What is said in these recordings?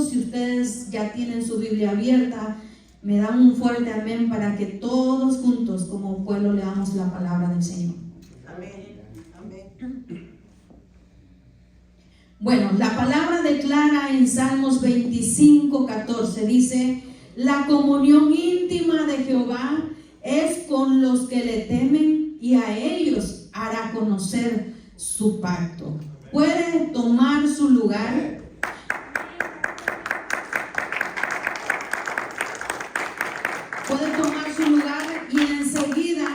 juntos, si ustedes ya tienen su Biblia abierta, me dan un fuerte amén para que todos juntos como pueblo leamos la palabra del Señor. Amén. Amén. Bueno, la palabra declara en Salmos 25:14, dice: la comunión íntima de Jehová es con los que le temen, y a ellos hará conocer su pacto. Puede tomar su lugar. Puede tomar su lugar y enseguida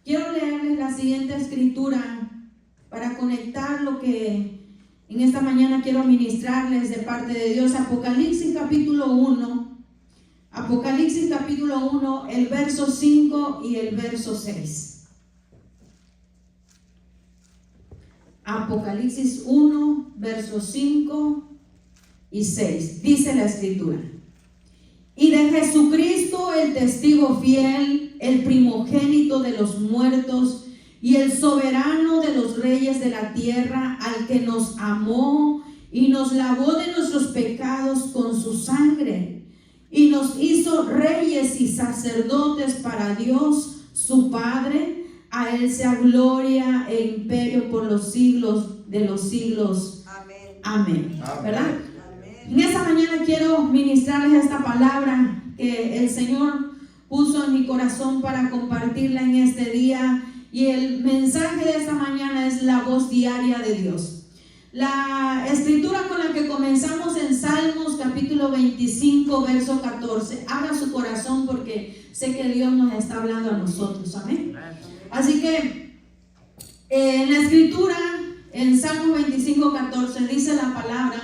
quiero leerles la siguiente escritura para conectar lo que en esta mañana quiero ministrarles de parte de Dios. Apocalipsis capítulo 1. Apocalipsis capítulo 1, el verso 5 y el verso 6. Apocalipsis 1, versos 5 y 6. Dice la escritura: y de Jesucristo, el testigo fiel, el primogénito de los muertos y el soberano de los reyes de la tierra, al que nos amó y nos lavó de nuestros pecados con su sangre, y nos hizo reyes y sacerdotes para Dios su Padre. A Él sea gloria e imperio por los siglos de los siglos. Amén. Amén. ¿Verdad? Amén. En esta mañana quiero ministrarles esta palabra que el Señor puso en mi corazón para compartirla en este día. Y el mensaje de esta mañana es la voz diaria de Dios. La escritura con la que comenzamos en Salmos capítulo 25, verso 14. Abra su corazón porque sé que Dios nos está hablando a nosotros. Amén. Así que en la escritura, en Salmos 25, 14, dice la palabra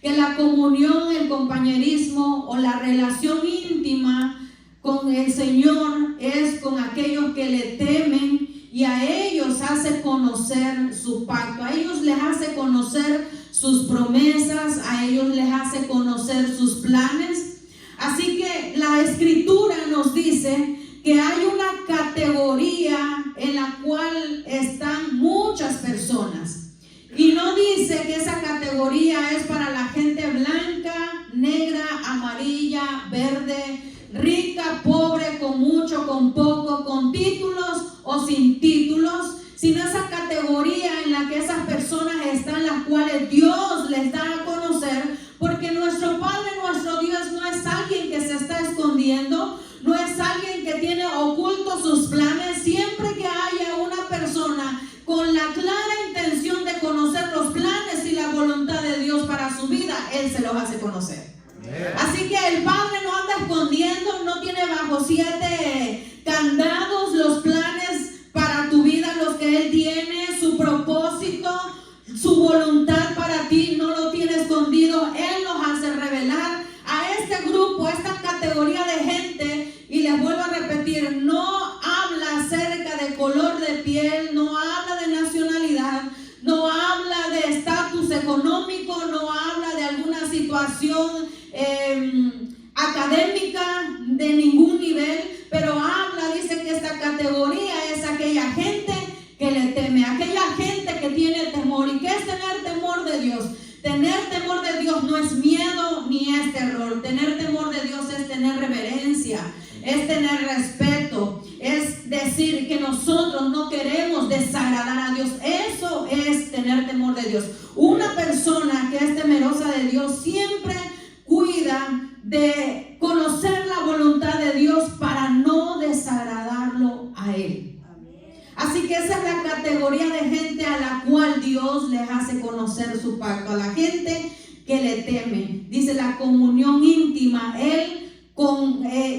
que la comunión, el compañerismo o la relación íntima con el Señor es con aquellos que le temen, y a ellos hace conocer su pacto, a ellos les hace conocer sus promesas, a ellos les hace conocer sus planes. Así que la escritura nos dice que hay una categoría en la cual están muchas personas, y no dice que esa categoría es para la gente blanca, negra, amarilla, verde, rica, pobre, con mucho, con poco, con títulos o sin títulos, sino esa categoría en la que esas personas están, las cuales Dios les da a conocer, porque nuestro Padre, nuestro Dios no es alguien que se está escondiendo, no es alguien que tiene ocultos sus planes. Siempre que haya una persona con la clara intención de conocer los planes y la voluntad de Dios para su vida, Él se los hace conocer. Así que el Padre no anda escondiendo, no tiene bajo 7 candados los planes para tu vida, los que Él tiene, su propósito, su voluntad para ti, no lo tiene escondido. Él nos hace revelar a este grupo, a esta categoría de gente, y les vuelvo a repetir, no habla acerca de color de piel, no habla de nacionalidad, no habla de estatus económico, no habla de alguna situación académica de ningún nivel, pero habla, dice que esta categoría es aquella gente que le teme, aquella gente que tiene temor. ¿Y qué es tener temor de Dios? Tener temor de Dios no es miedo ni es terror. Tener temor de Dios es tener reverencia, es tener respeto, es decir que nosotros no queremos desagradar a Dios. Eso es tener temor de Dios. Una persona que es temerosa de Dios siempre cuida de conocer la voluntad de Dios para no desagradarlo a Él. Así que esa es la categoría de gente a la cual Dios les hace conocer su pacto, a la gente que le teme. Dice la comunión íntima, Él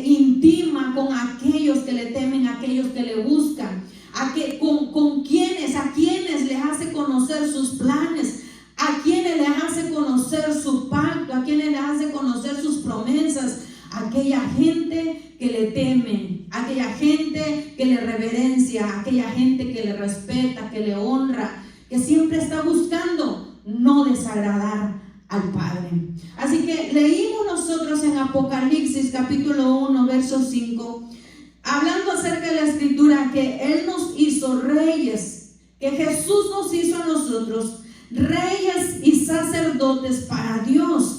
intima con aquellos que le temen, aquellos que le buscan, a quienes les hace conocer sus planes, a quienes les hace conocer su pacto, a quienes les hace conocer sus promesas, aquella gente que le teme, aquella gente que le reverencia, aquella gente que le respeta, que le honra, que siempre está buscando no desagradar al Padre. Así que leímos nosotros en Apocalipsis capítulo 1, verso 5, hablando acerca de la escritura, que Él nos hizo reyes, que Jesús nos hizo a nosotros reyes y sacerdotes para Dios.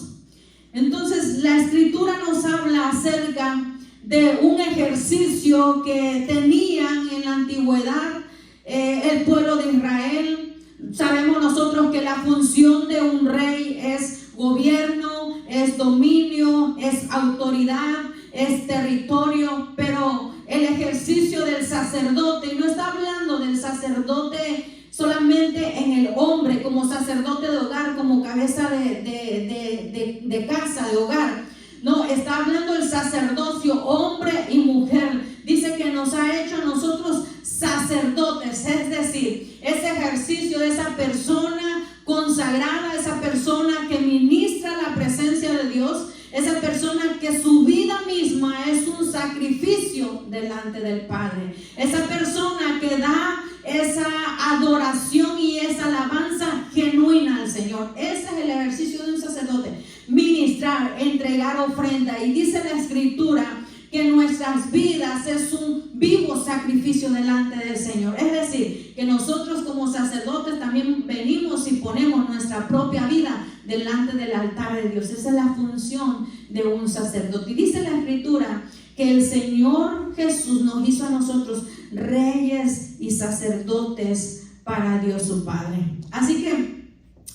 acerca de un ejercicio que tenían en la antigüedad el pueblo de Israel. Sabemos nosotros que la función de un rey es gobierno, es dominio, es autoridad, es territorio, pero el ejercicio del sacerdote, y no está hablando del sacerdote solamente en el hombre como sacerdote de hogar, como cabeza de casa, de hogar. No, está hablando del sacerdocio, hombre y mujer. Dice que nos ha hecho a nosotros sacerdotes, es decir, ese ejercicio de esa persona consagrada, esa persona que ministra la presencia de Dios, esa persona que su vida misma es un sacrificio delante del Padre, esa persona que da esa adoración y esa alabanza genuina al Señor. Ese es el ejercicio de un sacerdote, ministrar, entregar ofrenda. Y dice la Escritura que nuestras vidas es un vivo sacrificio delante del Señor. Es decir, que nosotros como sacerdotes también venimos y ponemos nuestra propia vida delante del altar de Dios. Esa es la función de un sacerdote. Y dice la Escritura que el Señor Jesús nos hizo a nosotros reyes y sacerdotes para Dios su Padre. Así que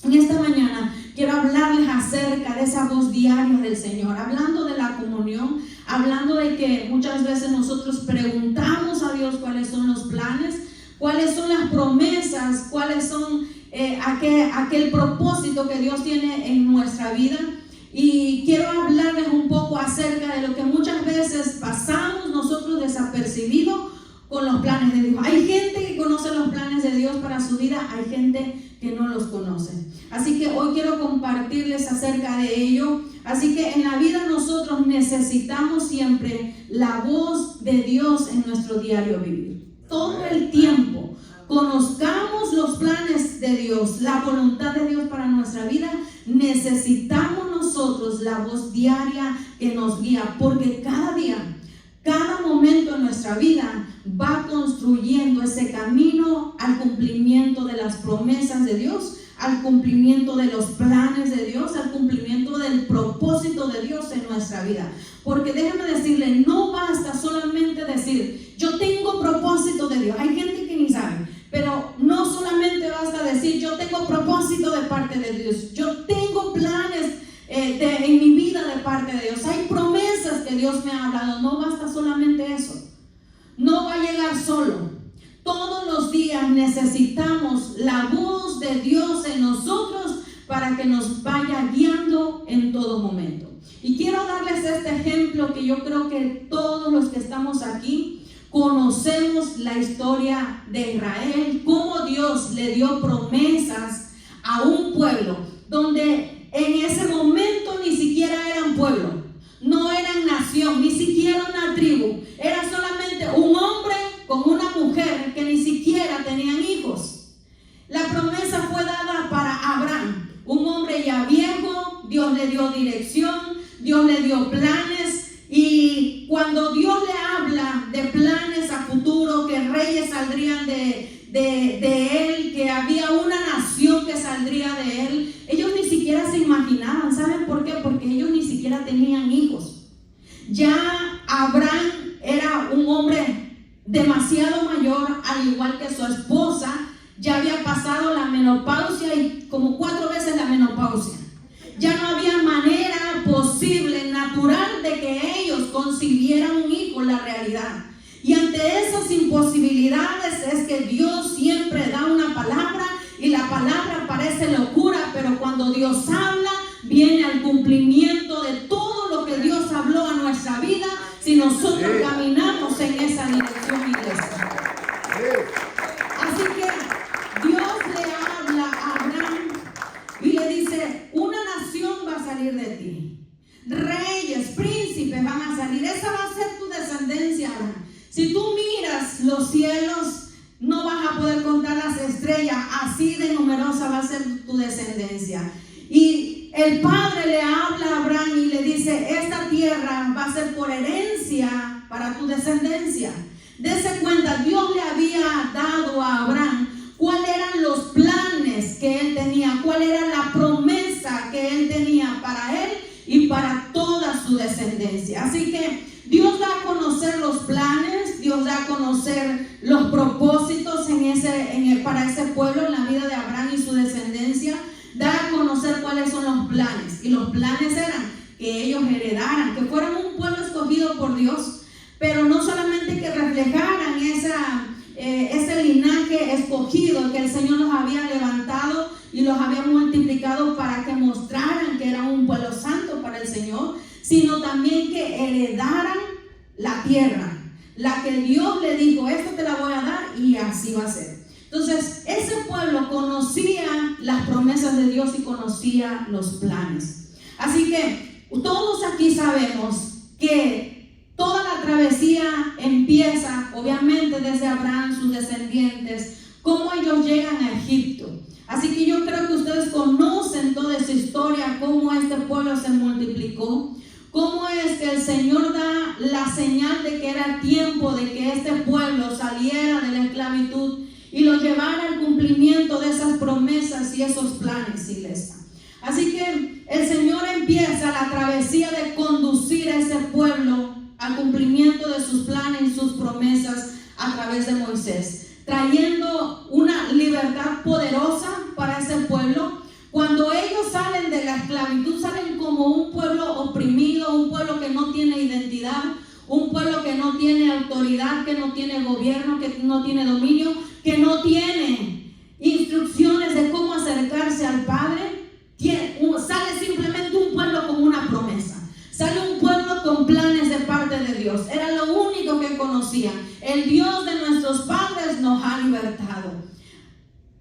en esta mañana quiero hablarles acerca de esa voz diaria del Señor, hablando de la comunión, hablando de que muchas veces nosotros preguntamos a Dios cuáles son los planes, cuáles son las promesas, cuáles son aquel propósito que Dios tiene en nuestra vida. Y quiero hablarles un poco acerca de lo que muchas veces pasamos nosotros desapercibidos con los planes de Dios. Hay gente que conoce los planes de Dios para su vida, hay gente que no los conoce. Así que hoy quiero compartirles acerca de ello. Así que en la vida nosotros necesitamos siempre la voz de Dios en nuestro diario vivir. Todo el tiempo conozcamos los planes de Dios, la voluntad de Dios para nuestra vida, necesitamos nosotros la voz diaria que nos guía, porque cada día, cada momento en nuestra vida va construyendo ese camino al cumplimiento de las promesas de Dios, al cumplimiento de los planes de Dios, al cumplimiento del propósito de Dios en nuestra vida. Porque déjame decirle, no basta solamente decir, yo tengo propósito de Dios. Hay gente que ni sabe, pero no solamente basta decir, yo tengo propósito de parte de Dios, yo tengo planes en mi vida de parte de Dios, hay promesas que Dios me ha hablado. No basta solamente eso, no va a llegar solo. Todos los días necesitamos la voz de Dios en nosotros para que nos vaya guiando en todo momento. Y quiero darles este ejemplo que yo creo que todos los que estamos aquí conocemos la historia de Israel, cómo Dios le dio promesas a un pueblo donde en ese momento ni siquiera eran pueblo, no eran nación, ni siquiera una tribu, era solamente un hombre con una mujer que ni siquiera tenían hijos. La promesa fue dada para Abraham, un hombre ya viejo. Dios le dio dirección, Dios le dio planes, y cuando Dios le habla de planes a futuro, que reyes saldrían de él, que había una nación que saldría de él, ellos ni siquiera se imaginaban. ¿Saben por qué? Porque ellos ni siquiera tenían hijos. Ya Abraham era un hombre demasiado mayor, al igual que su esposa, ya había pasado la menopausia y como 4 veces la menopausia. Ya no había manera posible, natural, de que ellos concibieran un hijo, la realidad. Y ante esas imposibilidades es que Dios siempre da una palabra, y la palabra parece locura, pero cuando Dios habla, viene al cumplimiento de todo lo que Dios habló a nuestra vida, si nosotros caminamos en esa dirección, iglesia. Así que Dios le habla a Abraham y le dice, una nación va a salir de ti, reyes, príncipes van a salir, esa va a ser tu descendencia, Abraham. Si tú miras los cielos, no vas a poder contar las estrellas, así de numerosa va a ser tu descendencia. Y el Padre le habla a Abraham y le dice, esta tierra va a ser por herencia para tu descendencia. Dese cuenta, Dios le había dado a Abraham cuáles eran los planes que él tenía, cuál era la promesa que él tenía para él y para toda su descendencia. descendencia. Así que Dios da a conocer los planes, Dios da a conocer los propósitos para ese pueblo en la vida de Abraham y su descendencia. Da a conocer cuáles son los planes. Y los planes eran que ellos heredaran, que fueran un pueblo escogido por Dios, pero no solamente que reflejaran ese linaje escogido que el Señor los había levantado y los había multiplicado para que mostraran que era un pueblo santo para el Señor, sino también que heredaran la tierra, la que Dios le dijo, esto te la voy a dar y así va a ser. Entonces, ese pueblo conocía las promesas de Dios y conocía los planes. Así que todos aquí sabemos que toda la travesía empieza, obviamente, desde Abraham, sus descendientes, cómo ellos llegan a Egipto. Así que yo creo que ustedes conocen toda esa historia, cómo este pueblo se multiplicó, cómo es que el Señor da la señal de que era tiempo de que este pueblo saliera de la esclavitud y lo llevara al cumplimiento de esas promesas y esos planes, iglesia. Así que el Señor empieza la travesía de conducir a ese pueblo al cumplimiento de sus planes y sus promesas a través de Moisés, trayendo una libertad poderosa para ese pueblo. Cuando ellos salen de la esclavitud, salen como un pueblo oprimido, un pueblo que no tiene identidad, un pueblo que no tiene autoridad, que no tiene gobierno, que no tiene dominio, que no tiene instrucciones de cómo acercarse al Padre. Sale simplemente un pueblo con una promesa, sale un pueblo con planes de parte de Dios. Era lo único que conocían. El Dios de nuestros padres nos ha libertado.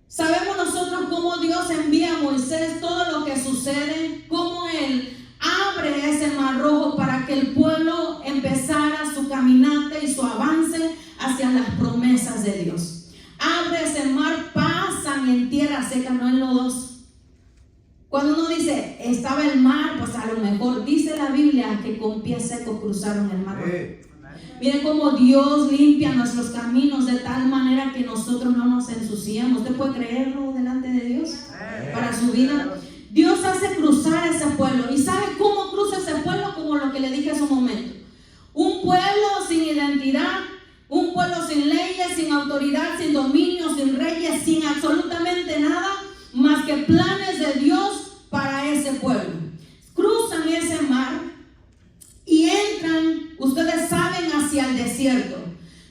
Sabemos nosotros cómo Dios envía a Moisés, todo lo que sucede, cómo Él abre ese mar rojo para que el pueblo empezara su caminata y su avance hacia las promesas de Dios. Abre ese mar, pasan en tierra seca, no en lodos. Cuando uno dice, estaba el mar, pues a lo mejor dice la Biblia que con pies secos cruzaron el mar rojo. Miren cómo Dios limpia nuestros caminos de tal manera que nosotros no nos ensuciamos. ¿Usted puede creerlo delante de Dios para su vida? Dios hace cruzar ese pueblo. ¿Y sabe cómo cruza ese pueblo? Como lo que le dije hace un momento. Un pueblo sin identidad, un pueblo sin leyes, sin autoridad, sin dominio, sin reyes, sin absolutamente nada más que planes de Dios para ese pueblo. Cruzan ese mar y entran, ustedes saben, hacia el desierto.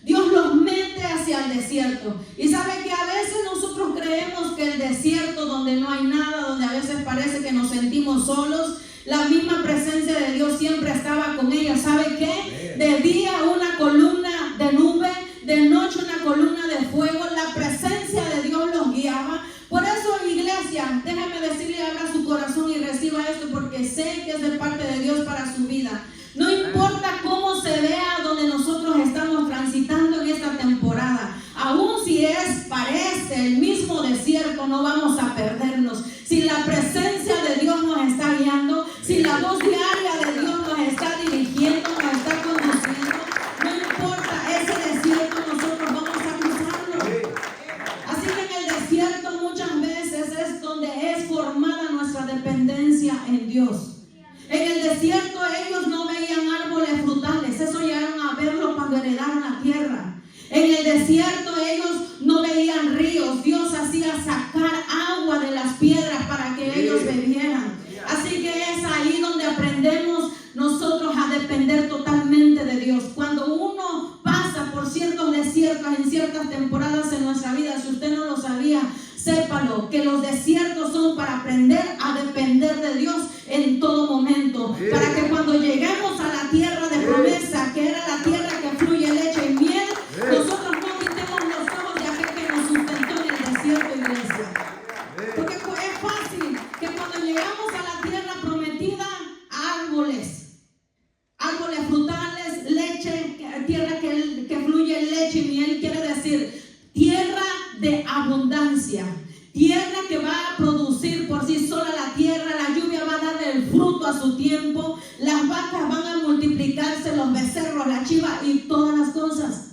Dios los mete hacia el desierto. Y sabe que a veces nosotros creemos que el desierto, donde no hay nada, donde a veces parece que nos sentimos solos, la misma presencia de Dios siempre estaba con ellos. ¿Sabe qué? De día una columna de nube, de noche una columna de fuego. La presencia de Dios los guiaba. Por eso, iglesia, déjame decirle, abra su corazón y reciba esto, porque sé que es de parte de Dios para su vida. No importa cómo se vea donde nosotros estamos transitando en esta temporada, aun si parece el mismo desierto, no vamos a perdernos. Si la presencia de Dios nos está guiando, si la voz diaria de Dios nos está dirigiendo, nos está conduciendo, no importa ese desierto, nosotros vamos a cruzarlo. Así que en el desierto muchas veces es donde es formada nuestra dependencia en Dios. En el desierto ellos no veían árboles frutales, eso llegaron a verlo cuando heredaron la tierra. En el desierto ellos no veían ríos, Dios hacía sacar agua de las piedras para que ellos bebieran. Así que es ahí donde aprendemos nosotros a depender totalmente de Dios. Cuando uno pasa por ciertos desiertos en ciertas temporadas en nuestra vida, si usted no lo sabía, sépalo, que los desiertos son para aprender a depender de Dios en todo momento, para que cuando lleguemos a la tierra de promesa, que era la tierra que fluye leche y miel, nosotros no quitemos los ojos de aquel que nos sustentó en el desierto, iglesia. Porque es fácil que cuando llegamos a la tierra prometida, árboles frutales, leche, tierra que fluye leche y miel, quiere decir tierra de abundancia, tierra que va a producir por sí sola la tierra, la lluvia va a dar el fruto a su tiempo, las vacas van a multiplicarse, los becerros, la chiva y todas las cosas.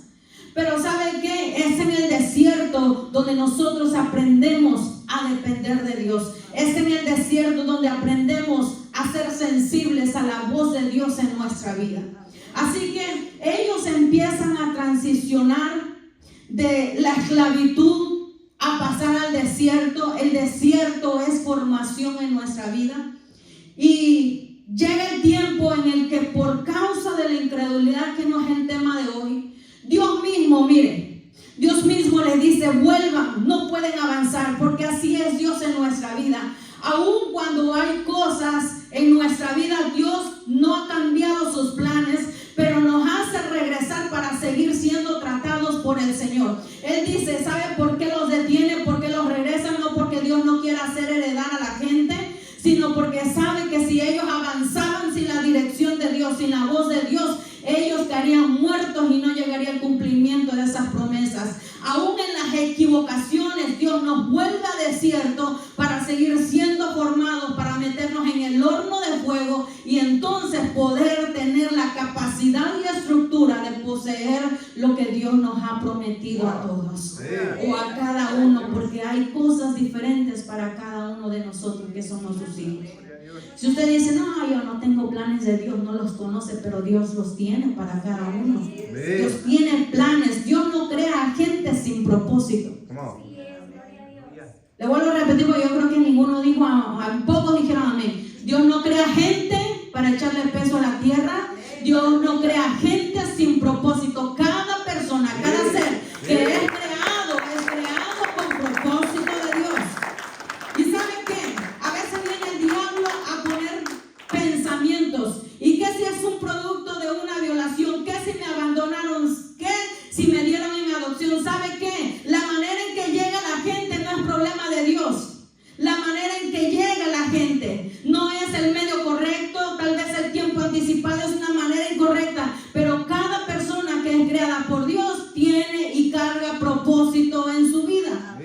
Pero ¿sabe qué? Es en el desierto donde nosotros aprendemos a depender de Dios. Es en el desierto donde aprendemos a ser sensibles a la voz de Dios en nuestra vida. Así que ellos empiezan a transicionar de la esclavitud a pasar al desierto. El desierto es formación en nuestra vida. Y llega el tiempo en el que, por causa de la incredulidad, que no es el tema de hoy, Dios mismo, mire, Dios mismo les dice: vuelvan, no pueden avanzar, porque así es Dios en nuestra vida. Aun cuando hay cosas en nuestra vida, Dios no ha cambiado sus planes, pero nos hace regresar para seguir siendo tratados por el Señor. Él dice: ¿sabe por qué los detiene? ¿Por qué los regresan? No porque Dios no quiera hacer heredar a la gente, sino porque sabe que si ellos avanzaban sin la dirección de Dios, sin la voz de Dios, ellos caerían muertos y no llegaría el cumplimiento de esas promesas. Aún en las equivocaciones, Dios nos vuelve a desierto para seguir siendo formados, para meternos en el horno de fuego y entonces poder tener la capacidad y estructura de poseer lo que Dios nos ha prometido a todos, o a cada uno, porque hay cosas diferentes para cada uno de nosotros que somos sus hijos. Si usted dice: no, yo no tengo planes de Dios, no los conoce, pero Dios los tiene para cada uno. Dios tiene planes. Dios no crea gente sin propósito. Le vuelvo a repetir, porque yo creo que ninguno dijo, pocos dijeron amén. Dios no crea gente para echarle peso a la tierra. Dios no crea gente sin propósito. Cada persona, cada ser que es creado con propósito de Dios. ¿Y saben qué? A veces viene el diablo a poner pensamientos. ¿Y qué si es un producto de una violación? ¿Qué si me abandonaron? ¿Qué si me dieron en adopción? ¿Sabe qué? La manera en que llega la gente no es problema de Dios. La manera en que llega la gente no es el medio correcto. Tal vez el tiempo anticipado es una manera incorrecta, pero cada persona que es creada por Dios tiene y carga propósito en su vida.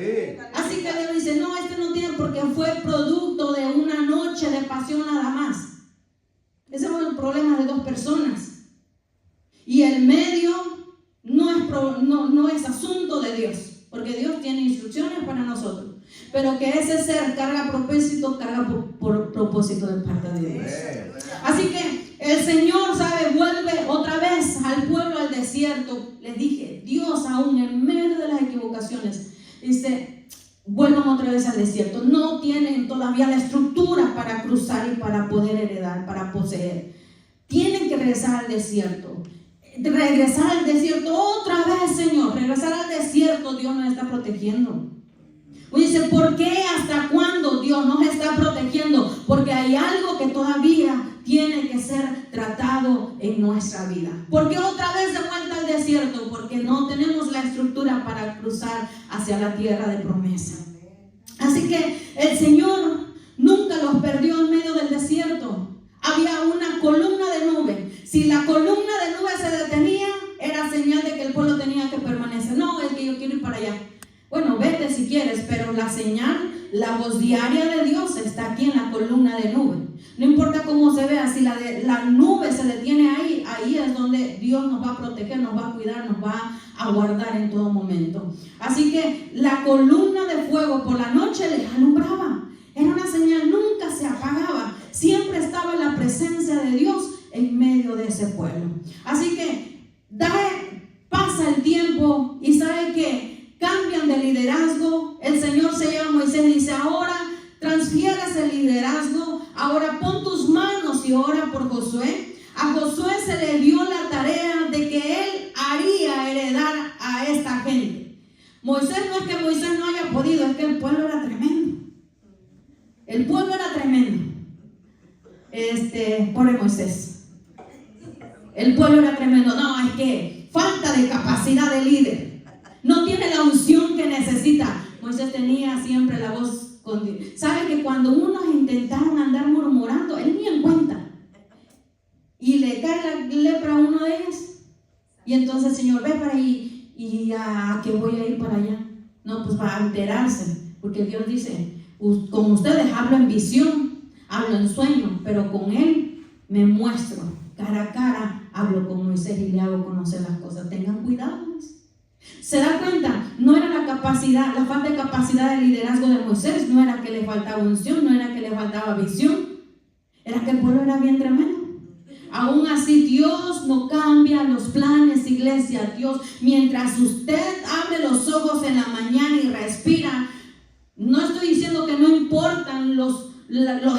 Así que Dios dice: no, este no tiene, porque fue producto de una noche de pasión nada más. Ese es el problema de dos personas. Y el medio no es asunto de Dios, porque Dios tiene instrucciones para nosotros. Pero que ese ser carga propósito por propósito de parte de Dios. Así que el Señor, ¿sabe? Vuelve otra vez al pueblo al desierto. Les dije, Dios aún en medio de las equivocaciones dice: vuelvan otra vez al desierto. No tienen todavía la estructura para cruzar y para poder heredar, para poseer. Tienen que regresar al desierto. Regresar al desierto otra vez, Señor. Regresar al desierto. Dios nos está protegiendo. Uy, dice: ¿por qué? ¿Hasta cuándo Dios nos está protegiendo? Porque hay algo que todavía tiene que ser tratado en nuestra vida. ¿Por qué otra vez de vuelta al desierto? Porque no tenemos la estructura para cruzar hacia la tierra de promesa. Así que el Señor nunca los perdió en medio del desierto. Había una columna de nube. Si la columna de nube se detenía, era señal de que el pueblo tenía que permanecer. No, es que yo quiero ir para allá. Bueno, vete si quieres, pero la señal, la voz diaria de Dios está aquí en la columna de nube. No importa cómo se vea, si la nube se detiene ahí, ahí es donde Dios nos va a proteger, nos va a cuidar, nos va a guardar en todo momento. Así que la columna de fuego por la noche les alumbraba. Era una señal, nunca se apagaba. Siempre estaba la presencia de Dios en medio de ese pueblo. Así que pasa el tiempo y sabe que cambian de liderazgo. El Señor se llama a Moisés y dice: ahora transfieres el liderazgo, ahora pon tus manos y ora por Josué. A Josué se le dio la tarea de que él haría heredar a esta gente. Moisés, no es que Moisés no haya podido, es que el pueblo era tremendo. El pueblo era tremendo. Pobre Moisés. El pueblo era tremendo. No, es que falta de capacidad de líder. No tiene la unción que necesita. Moisés tenía siempre la voz con Dios. ¿Sabe que cuando unos intentaron andar murmurando, él ni en cuenta? Y le cae la lepra a uno de ellos. Y entonces el Señor: ve para ahí. Y a que voy a ir para allá. No, pues va a enterarse. Porque Dios dice: con ustedes hablo en visión, hablo en sueño, pero con Él me muestro. Cara a cara hablo con Moisés y le hago conocer las cosas. Tengan cuidado. ¿Se da cuenta? No era la falta de capacidad de liderazgo de Moisés, no era que le faltaba unción, no era que le faltaba visión, era que el pueblo era bien tremendo. Aún así Dios no cambia los planes, iglesia. Dios, mientras usted abre los ojos en la mañana y respira, no estoy diciendo que no importan los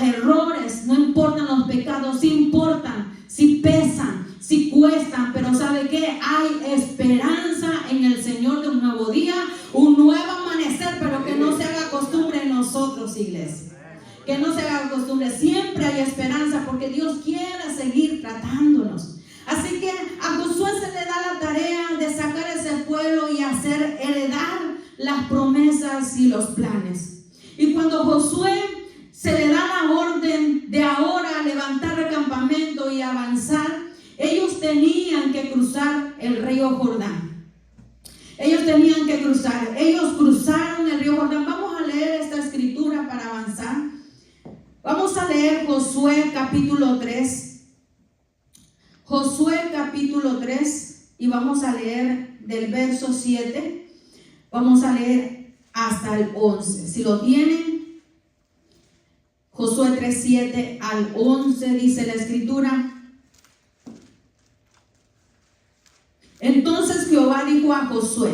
errores, no importan los pecados, sí importan, sí pesan, sí cuestan, pero ¿sabe qué? Hay esperanza en el Señor de un nuevo día, un nuevo amanecer, pero que no se haga costumbre en nosotros, iglesia. Que no se haga costumbre, siempre hay esperanza porque Dios quiere seguir tratándonos. Así que a Josué se le da la tarea de sacar ese pueblo y hacer heredar las promesas y los planes. Y cuando Josué se le da la orden de ahora levantar el campamento y avanzar, ellos tenían que cruzar el río Jordán. Ellos tenían que cruzar. Ellos cruzaron el río Jordán. Vamos a leer esta escritura para avanzar. Vamos a leer Josué capítulo 3. Josué capítulo 3 y vamos a leer del verso 7. Vamos a leer hasta el 11. Si lo tienen, Josué 3, 7 al 11 dice la escritura. Entonces Jehová dijo a Josué: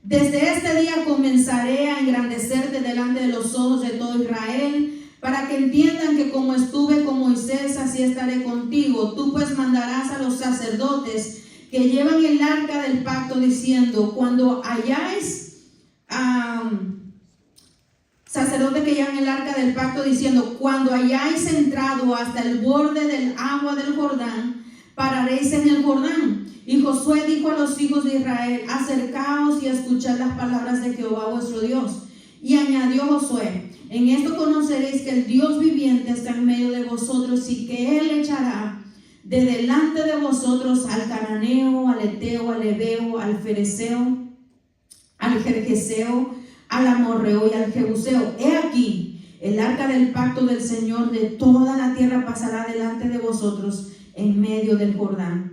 desde este día comenzaré a engrandecerte delante de los ojos de todo Israel, para que entiendan que como estuve con Moisés, así estaré contigo. Tú pues mandarás a los sacerdotes que llevan el arca del pacto, diciendo: cuando hayáis sacerdotes que llevan el arca del pacto, diciendo: cuando hayáis entrado hasta el borde del agua del Jordán, pararéis en el Jordán. Y Josué dijo a los hijos de Israel: acercaos y escuchad las palabras de Jehová vuestro Dios. Y añadió Josué: en esto conoceréis que el Dios viviente está en medio de vosotros, y que Él echará de delante de vosotros al cananeo, al eteo, al ebeo, al fereceo, al gergeseo, al amorreo y al jebuseo. He aquí, el arca del pacto del Señor de toda la tierra pasará delante de vosotros en medio del Jordán.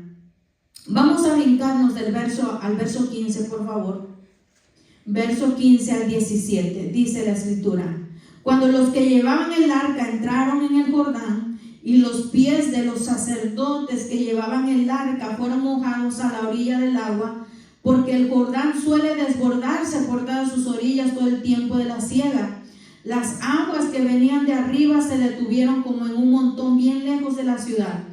Vamos a brincarnos del verso al verso 15, por favor. Verso 15 al 17, dice la escritura: cuando los que llevaban el arca entraron en el Jordán, y los pies de los sacerdotes que llevaban el arca fueron mojados a la orilla del agua, porque el Jordán suele desbordarse por todas sus orillas todo el tiempo de la siega. Las aguas que venían de arriba se detuvieron como en un montón bien lejos de la ciudad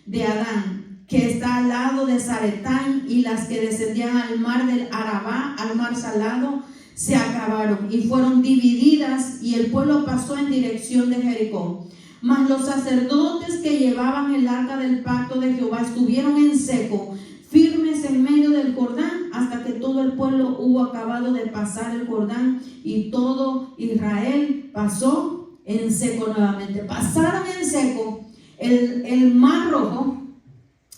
de Adán, que está al lado de Zaretán, y las que descendían al mar del Arabá, al mar salado, se acabaron y fueron divididas, y el pueblo pasó en dirección de Jericó. Mas los sacerdotes que llevaban el arca del pacto de Jehová estuvieron en seco, firmes en medio del Jordán, hasta que todo el pueblo hubo acabado de pasar el Jordán, y todo Israel pasó en seco nuevamente. Pasaron en seco el mar Rojo,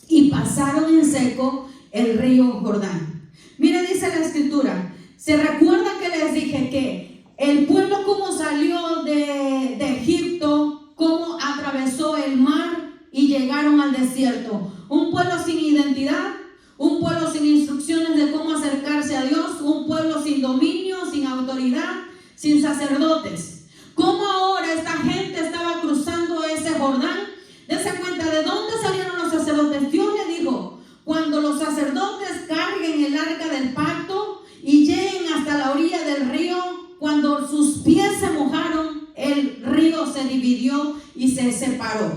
y pasaron en seco el río Jordán. Mira, dice la escritura, se recuerda que les dije que el pueblo como salió de Egipto, cómo atravesó el mar y llegaron al desierto. Un pueblo sin identidad, un pueblo sin instrucciones de cómo acercarse a Dios, un pueblo sin dominio, sin autoridad, sin sacerdotes. ¿Cómo ahora esta gente estaba cruzando ese Jordán? Dense cuenta de dónde salieron los sacerdotes. Dios le dijo: cuando los sacerdotes carguen el arca del pacto y lleguen hasta la orilla del río, cuando sus pies se mojaron, el río se dividió y se separó.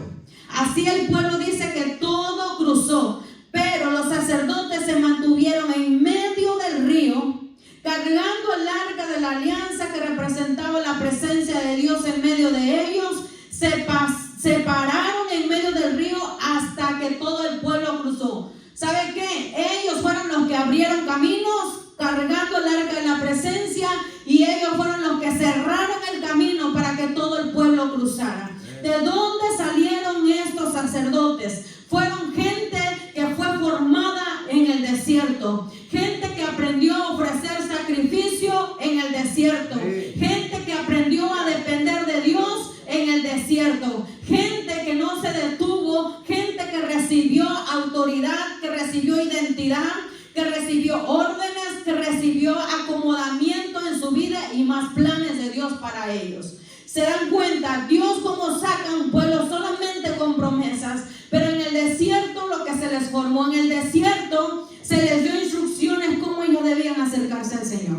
Así el pueblo dice que todo cruzó, pero los sacerdotes se mantuvieron en medio del río, cargando el arca de la alianza que representaba la presencia de Dios en medio de ellos. Se pararon en medio del río hasta que todo el pueblo cruzó. ¿Sabe qué? Ellos fueron los que abrieron caminos cargando el arca de la presencia, y ellos fueron los que cerraron el camino para que todo el pueblo cruzara. ¿De dónde salieron estos sacerdotes? Fueron gente que fue formada en el desierto, gente que aprendió a ofrecer sacrificio en el desierto, gente que aprendió a depender de Dios en el desierto, gente que no se detuvo, gente que recibió autoridad, que recibió identidad, que recibió órdenes, que recibió acomodamiento en su vida y más planes de Dios para ellos. Se dan cuenta, Dios como saca a un pueblo solamente con promesas, formó en el desierto, se les dio instrucciones cómo ellos debían acercarse al Señor.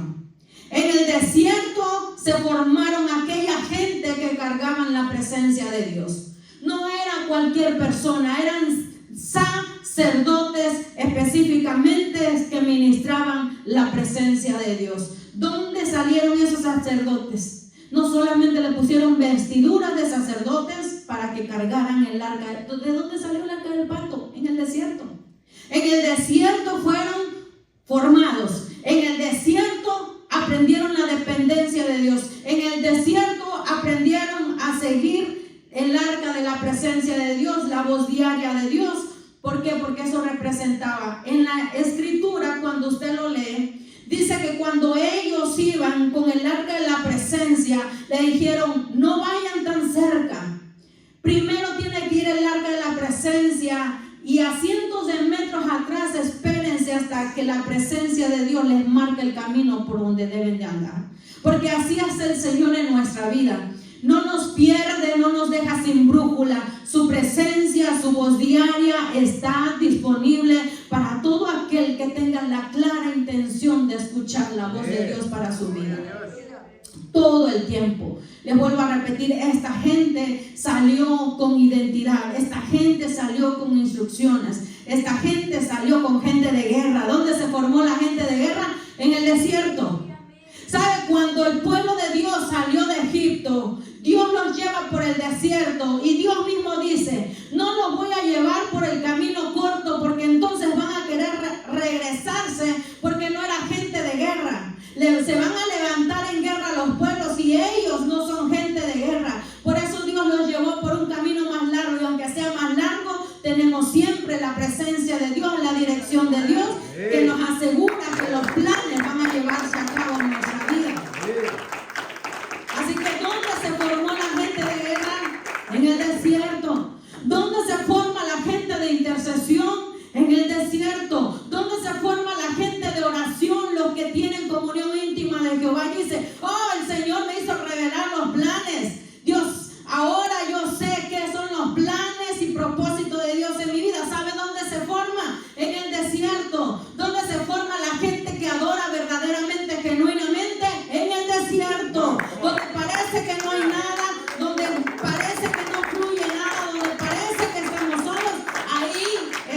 En el desierto se formaron aquella gente que cargaban la presencia de Dios. No era cualquier persona, eran sacerdotes específicamente que ministraban la presencia de Dios. ¿Dónde salieron esos sacerdotes? No solamente le pusieron vestiduras de sacerdotes para que cargaran el arca. ¿De dónde salió el arca del pacto? En el desierto. En el desierto fueron formados. En el desierto aprendieron la dependencia de Dios. En el desierto aprendieron a seguir el arca de la presencia de Dios, la voz diaria de Dios. ¿Por qué? Porque eso representaba. En la escritura, cuando usted lo lee, dice que cuando ellos iban con el arca de la presencia, le dijeron, no vayan tan cerca. Primero tiene que ir el arca de la presencia y a cientos de metros atrás espérense hasta que la presencia de Dios les marque el camino por donde deben de andar. Porque así hace el Señor en nuestra vida. No nos pierde, no nos deja sin brújula. Su presencia, su voz diaria está disponible para todo aquel que tenga la clara intención de escuchar la voz de Dios para su vida. Todo el tiempo. Les vuelvo a repetir, esta gente salió con identidad, esta gente salió con instrucciones, esta gente salió con gente de guerra. ¿Dónde se formó la gente de guerra? En el desierto. ¿Sabe? Cuando el pueblo de Dios salió de Egipto, Dios los lleva por el desierto y Dios mismo dice, no los voy a llevar por el camino corto porque entonces van a querer regresarse porque no era gente de guerra. Se van a levantar en guerra los pueblos y ellos no son gente de guerra. Por eso Dios los llevó por un camino más largo y aunque sea más largo, tenemos siempre la presencia de Dios, la dirección de Dios que nos asegura que los planes van a llevarse a cabo en nuestra vida. Así que ¿dónde se formó la gente de guerra? En el desierto. ¿Dónde se forma la gente de intercesión? En el desierto. ¿Dónde se forma la gente de oración? Los que tienen comunión íntima de Jehová. Y dice, oh, el Señor me hizo revelar los planes. Dios, ahora yo sé qué son los planes y propósitos de Dios en mi vida. ¿Sabe dónde se forma? En el desierto. ¿Dónde se forma la gente que adora verdaderamente, genuinamente? En el desierto. Donde parece que no hay nada, donde parece que no fluye nada, donde parece que estamos solos, ahí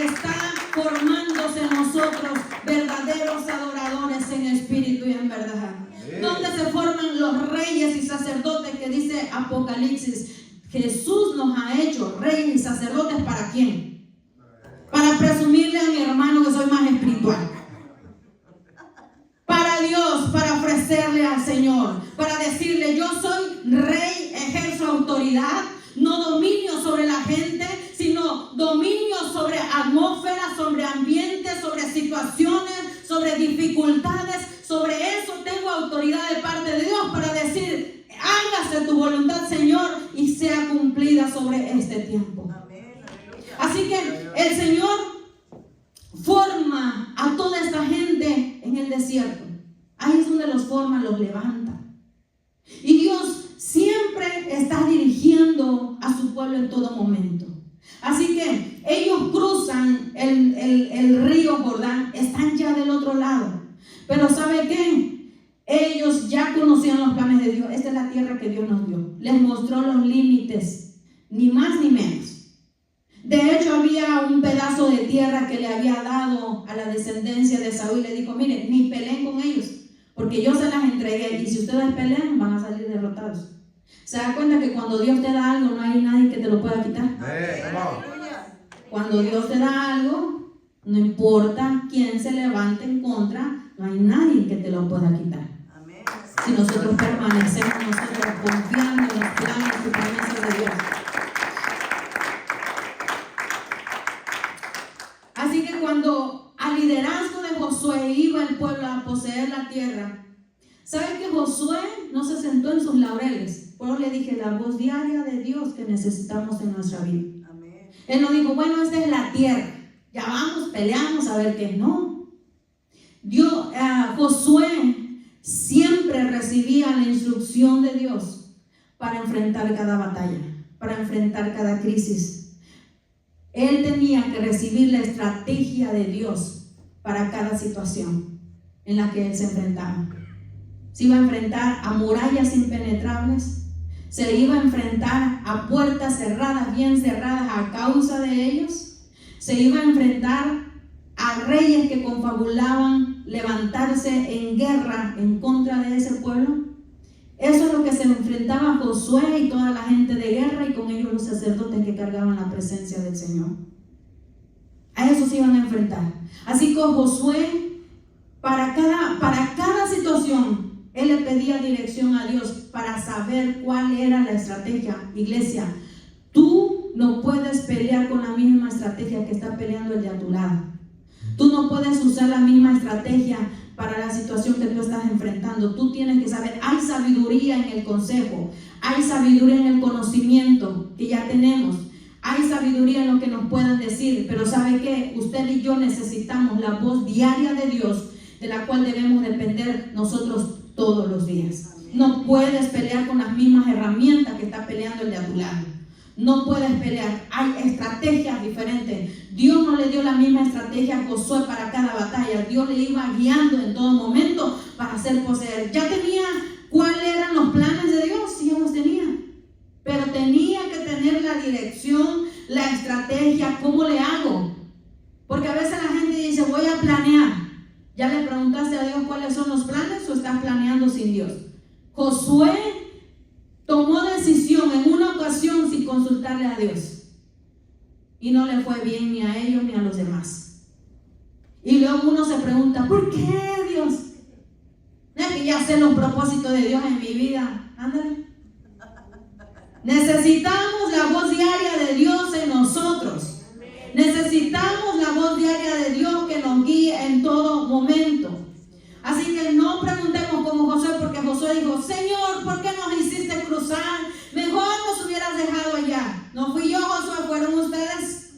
está formándose en nosotros verdaderos adoradores en espíritu y en verdad. Donde se forman los reyes y sacerdotes que dice Apocalipsis. Jesús nos ha hecho reyes y sacerdotes, ¿para quién? Para presumirle a mi hermano que soy más espiritual. Para Dios, para ofrecerle al Señor, para decirle yo soy rey, ejerzo autoridad, no dominio sobre la gente, sino dominio sobre atmósferas, sobre ambientes, sobre situaciones, sobre dificultades. Sobre eso tengo autoridad de parte de Dios para decir, hágase tu voluntad, Señor, y sea cumplida sobre este tiempo. Así que el Señor forma a toda esta gente en el desierto. Ahí es donde los forma, los levanta. Y Dios siempre está dirigiendo a su pueblo en todo momento. Así que ellos cruzan el río Jordán, están ya del otro lado. Pero ¿sabe qué? Ellos ya conocían los planes de Dios. Esta es la tierra que Dios nos dio. Les mostró los límites, ni más ni menos. De hecho, había un pedazo de tierra que le había dado a la descendencia de Saúl. Le dijo, miren, ni peleen con ellos, porque yo se las entregué. Y si ustedes pelean, van a salir derrotados. ¿Se da cuenta que cuando Dios te da algo, no hay nadie que te lo pueda quitar? Cuando Dios te da algo, no importa quién se levante en contra, no hay nadie que te lo pueda quitar. Si nosotros permanecemos, nosotros confiando en los planes y promesas de Dios. Así que cuando al liderazgo de Josué iba el pueblo a poseer la tierra, ¿sabe que Josué no se sentó en sus laureles? Por eso le dije, la voz diaria de Dios que necesitamos en nuestra vida. Amén. Él no dijo, bueno, esta es la tierra, ya vamos, peleamos a ver qué. No. Josué siempre recibía la instrucción de Dios para enfrentar cada batalla, para enfrentar cada crisis. Él tenía que recibir la estrategia de Dios para cada situación en la que él se enfrentaba. Se iba a enfrentar a murallas impenetrables, se iba a enfrentar a puertas cerradas, bien cerradas a causa de ellos, se iba a enfrentar a reyes que confabulaban levantarse en guerra en contra de ese pueblo. Eso es lo que se enfrentaba Josué y toda la gente de guerra, y con ellos los sacerdotes que cargaban la presencia del Señor. A eso se iban a enfrentar. Así que Josué, para cada situación, él le pedía dirección a Dios para saber cuál era la estrategia. Iglesia, tú no puedes pelear con la misma estrategia que está peleando el de a tu lado. Tú no puedes usar la misma estrategia para la situación que tú estás enfrentando. Tú tienes que saber, hay sabiduría en el consejo, hay sabiduría en el conocimiento que ya tenemos, hay sabiduría en lo que nos puedan decir, pero ¿sabe qué? Usted y yo necesitamos la voz diaria de Dios, de la cual debemos depender nosotros todos los días. No puedes pelear con las mismas herramientas que está peleando el de a tu lado. No puedes pelear, hay estrategias diferentes. Dios no le dio la misma estrategia a Josué para cada batalla. Dios le iba guiando en todo momento para hacer poseer. Ya tenía cuáles eran los planes de Dios, sí, ya los tenía. Pero tenía que tener la dirección, la estrategia, ¿cómo le hago? Porque a veces la gente dice, voy a planear. ¿Ya le preguntaste a Dios cuáles son los planes o estás planeando sin Dios? Josué tomó decisión en una ocasión sin consultarle a Dios, y no le fue bien ni a ellos ni a los demás. Y luego uno se pregunta, ¿por qué, Dios? No es que ya sé los propósitos de Dios en mi vida. Ándale. Necesitamos la voz diaria de Dios en nosotros. Necesitamos la voz diaria de Dios que nos guíe en todo momento. Así que no preguntemos como Josué, porque Josué dijo, Señor, ¿por qué nos hiciste cruzar? Mejor nos hubieras dejado allá. No fui yo, Josué, fueron ustedes.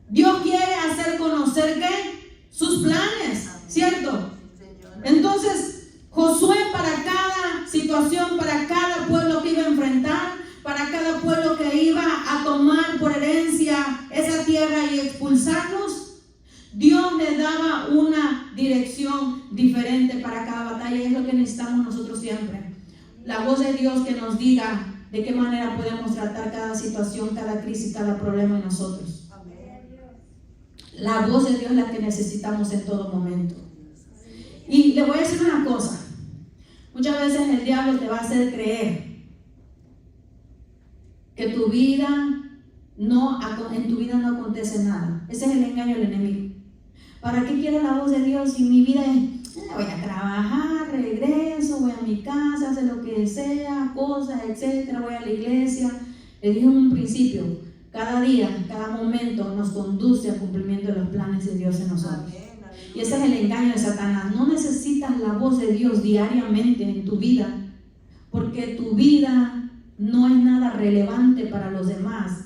Dios quiere hacer conocer ¿qué? Sus planes, ¿cierto? Entonces, Josué, para cada situación, para cada pueblo que iba a enfrentar, para cada pueblo que iba a tomar por herencia esa tierra y expulsarlos, Dios le daba una dirección diferente para cada batalla, y es lo que necesitamos nosotros siempre. La voz de Dios que nos diga de qué manera podemos tratar cada situación, cada crisis, cada problema en nosotros. La voz de Dios es la que necesitamos en todo momento. Y le voy a decir una cosa. Muchas veces el diablo te va a hacer creer que en tu vida no acontece nada. Ese es el engaño del enemigo. ¿Para qué quiero la voz de Dios si mi vida es, voy a trabajar, regreso, voy a mi casa, hacer lo que sea, cosas, etcétera, voy a la iglesia? Le dije en un principio, cada día, cada momento nos conduce al cumplimiento de los planes de Dios en nosotros. Y ese es el engaño de Satanás. No necesitas la voz de Dios diariamente en tu vida, porque tu vida no es nada relevante para los demás.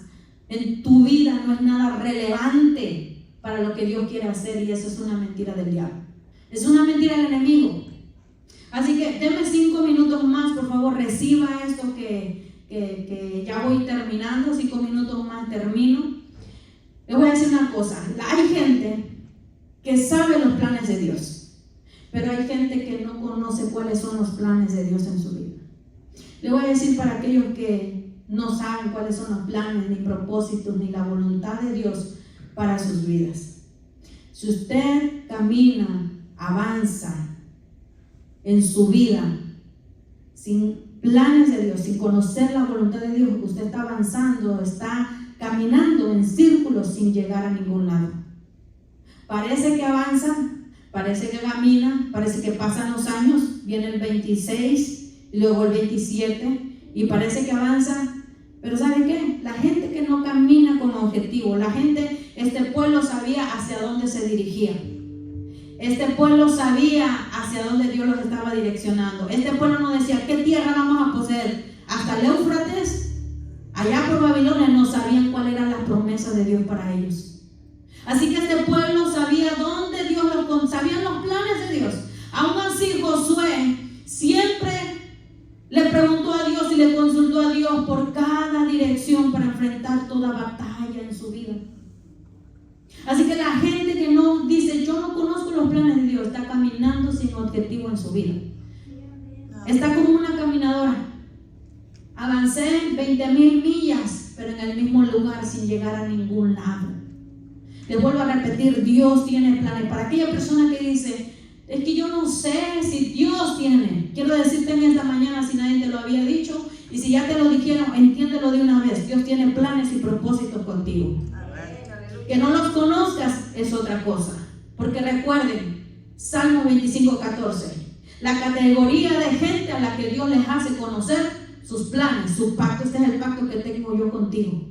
En tu vida no es nada relevante para lo que Dios quiere hacer, y eso es una mentira del diablo. Es una mentira del enemigo. Así que denme 5 minutos más, por favor, reciba esto que ya voy terminando. 5 minutos más termino. Les voy a decir una cosa. Hay gente que sabe los planes de Dios, pero hay gente que no conoce cuáles son los planes de Dios en su vida. Les voy a decir para aquellos que no saben cuáles son los planes, ni propósitos, ni la voluntad de Dios para sus vidas. Si usted camina, avanza en su vida sin planes de Dios, sin conocer la voluntad de Dios, usted está avanzando, está caminando en círculos sin llegar a ningún lado. Parece que avanza, parece que camina, parece que pasan los años, viene el 26 y luego el 27 y parece que avanza. Pero ¿sabe qué? La gente que no camina con objetivo, este pueblo sabía hacia dónde se dirigía. Este pueblo sabía hacia dónde Dios los estaba direccionando. Este pueblo no decía, ¿qué tierra vamos a poseer? Hasta el Éufrates, allá por Babilonia, no sabían cuáles eran las promesas de Dios para ellos. Así que este pueblo sabía dónde Dios sabían los planes de Dios. Aún así, Josué siempre le preguntó a Dios y le consultó a Dios por cada dirección para enfrentar toda toda batalla en su vida. Así que la gente que no dice, yo no conozco los planes de Dios, está caminando sin objetivo en su vida. Está como una caminadora. Avancé 20,000 millas, pero en el mismo lugar sin llegar a ningún lado. Les vuelvo a repetir, Dios tiene planes. Para aquella persona que dice, es que yo no sé si Dios tiene. Quiero decirte en esta mañana, si nadie te lo había dicho, y si ya te lo dijeron, entiéndelo de una vez. Dios tiene planes y propósitos contigo. Que no los conozcas es otra cosa. Porque recuerden, Salmo 25:14, la categoría de gente a la que Dios les hace conocer sus planes, sus pactos. Este es el pacto que tengo yo contigo.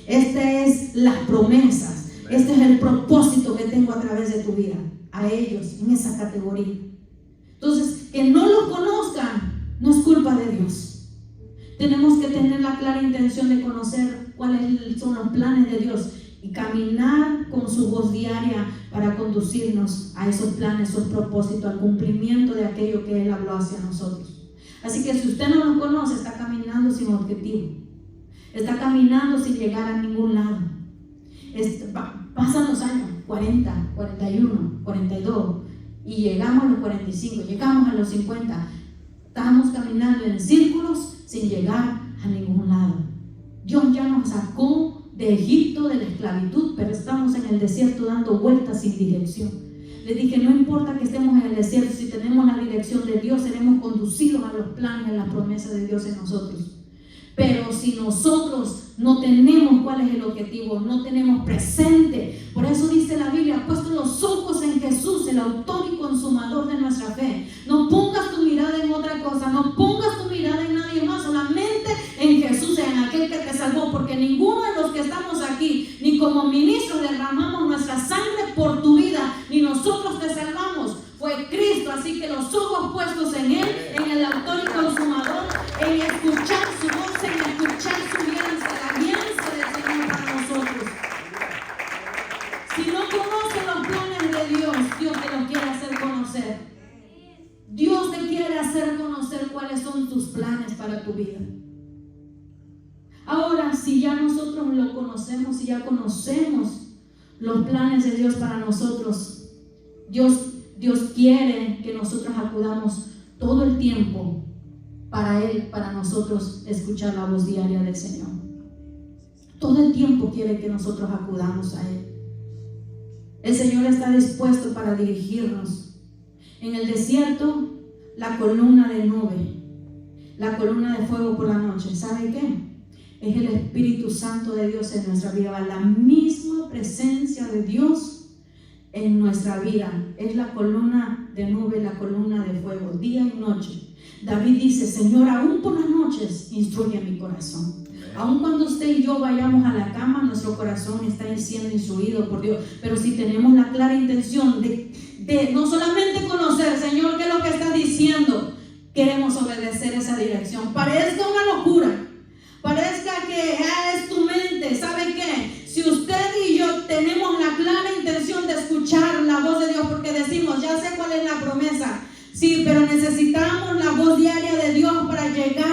Este es las promesas. Este es el propósito que tengo a través de tu vida. A ellos, en esa categoría. Entonces, que no los conozcan no es culpa de Dios. Tenemos que tener la clara intención de conocer cuáles son los planes de Dios y caminar con su voz diaria para conducirnos a esos planes, esos propósitos, al cumplimiento de aquello que Él habló hacia nosotros. Así que si usted no lo conoce, está caminando sin objetivo, está caminando sin llegar a ningún lado. Pasan los años, 40, 41, 42, y llegamos a los 45, llegamos a los 50. Estamos caminando en círculos sin llegar a ningún lado. Dios ya nos sacó de Egipto, de la esclavitud, pero estamos en el desierto dando vueltas sin dirección. Le dije, no importa que estemos en el desierto, si tenemos la dirección de Dios, seremos conducidos a los planes, a las promesas de Dios en nosotros. Pero si nosotros no tenemos cuál es el objetivo, no tenemos presente, por eso dice la Biblia, puesto los ojos en Jesús, el autor y consumador de nuestra fe. No pongas tu mirada en otra cosa, no pongas tu mirada en nadie más, solamente en Jesús, en aquel que te salvó, porque ninguno de los que estamos aquí, ni como ministros derramamos nuestra sangre por tu vida, ni nosotros te salvamos, fue Cristo. Así que los ojos puestos en Él, en el autor y consumador, en escuchar su voz, en escuchar su alianza, la alianza del Señor para nosotros. Si no conoces los planes de Dios, Dios te los quiere hacer conocer. Dios te quiere hacer conocer cuáles son tus planes para tu vida. Ahora, si ya nosotros lo conocemos, si ya conocemos los planes de Dios para nosotros, Dios quiere que nosotros acudamos todo el tiempo para Él, para nosotros escuchar la voz diaria del Señor. Todo el tiempo quiere que nosotros acudamos a Él. El Señor está dispuesto para dirigirnos. En el desierto, la columna de nube, la columna de fuego por la noche, ¿sabe qué? Es el Espíritu Santo de Dios en nuestra vida, la misma presencia de Dios en nuestra vida. Es la columna de nube, la columna de fuego, día y noche. David dice, Señor, aún por las noches instruye mi corazón. Aún cuando usted y yo vayamos a la cama, nuestro corazón está siendo instruido por Dios. Pero si tenemos la clara intención de no solamente conocer, Señor, qué es lo que está diciendo, queremos obedecer esa dirección. Parezca una locura, parezca que es tu mente. ¿Sabe qué? Si usted y yo tenemos la clara intención de escuchar la voz de Dios, porque decimos, ya sé cuál es la promesa, sí, pero necesitamos la voz diaria de Dios para llegar